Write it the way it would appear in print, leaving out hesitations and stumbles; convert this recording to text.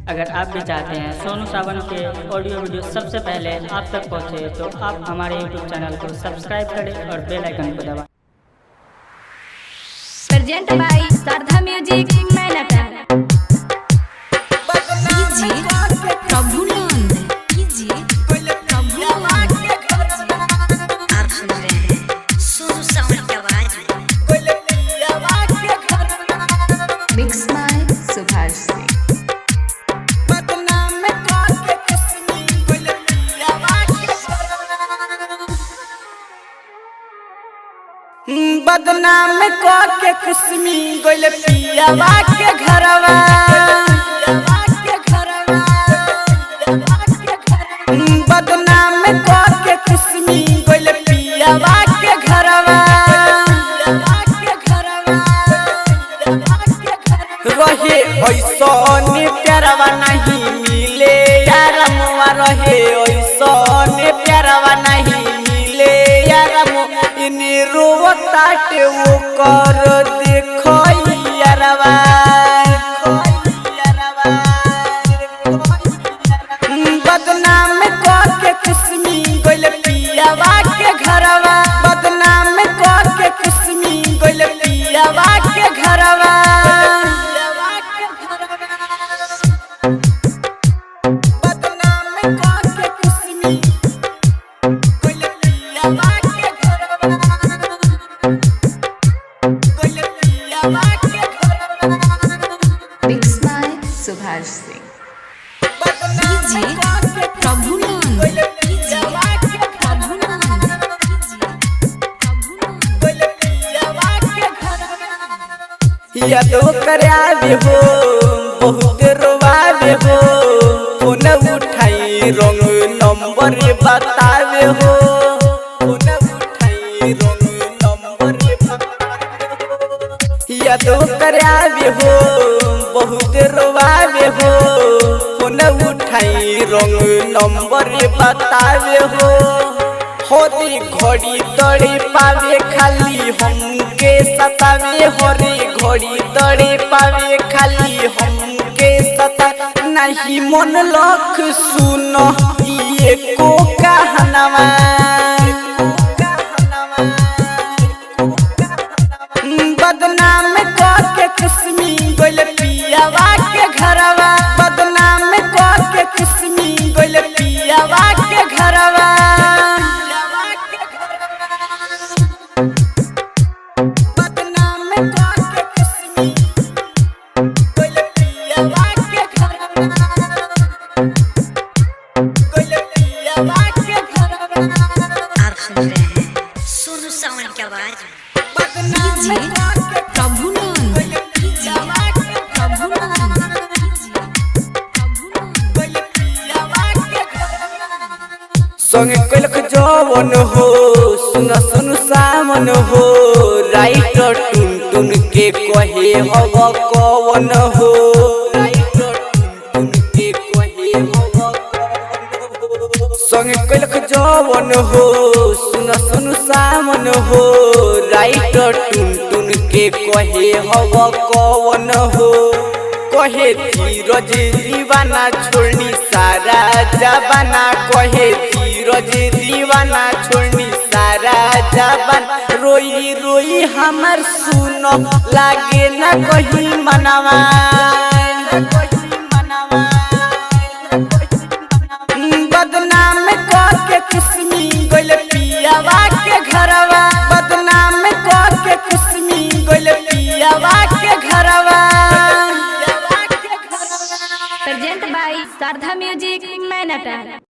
अगर आप भी चाहते हैं सोनू सावन के ऑडियो वीडियो सबसे पहले आप तक पहुंचे तो आप हमारे यूट्यूब चैनल को सब्सक्राइब करें और बेल आइकन को दबाएं। प्रेजेंट बाय शारदा म्यूजिक मैनटा बदनाम के किस्मी गोल पियावा के घरवा बदनाम के किस्मी गोल पियावा के घरवा रहे ऐसन प्यारवा नहीं मिले यार मुआ रहे ऐसन प्यारवा नहीं मिले यार रोवताटे वो कर देखो यारवा बदनाम के किस्मी गोल पियावा के घरवा बदनाम के किस्मी गोल पियावा के घरवा सुभाष सिंह यादो करावे हो बहुत रोवावे हो फोन उठाई रंग नंबर बतावे हो फोन उठाई रंग नंबर यादो करावे हो बहुत रोवावे हो फोन उठाई रंग नंबर बतावे हो हरी घड़ी तड़े पावे खाली हमके सतावे हरी घड़ी तड़े पावे खाली हमके सता नहीं मन लख सुनो ये को कहनवा बदनाम के किस्मी गोल पियावा के घरवा बदनाम के किस्मी गोल पियावा के घरवा सोनू सावन की आवाज संगे कलक जवन हो सुन सुन सामन हो राइटर टुन टुन के कहे हव कवन हो राइटर टुन टुन के कहे हव संगे कलक जवन हो सुन सुन सामन हो राइटर टुन टुन के कहे हव कवन हो कहे धीरज दीवाना छोड़नी सारा जबाना कहे धीरज दीवाना छोड़नी सारा जबान रोई रोई हमर सुनो लागे न कहीं मनवा बदनाम के किस्मी गोल पियावा के घरवा बदनाम के किस्मी गोल पियावा के घरवा प्रेजेंट बाय शारदा म्यूजिक मैनटा।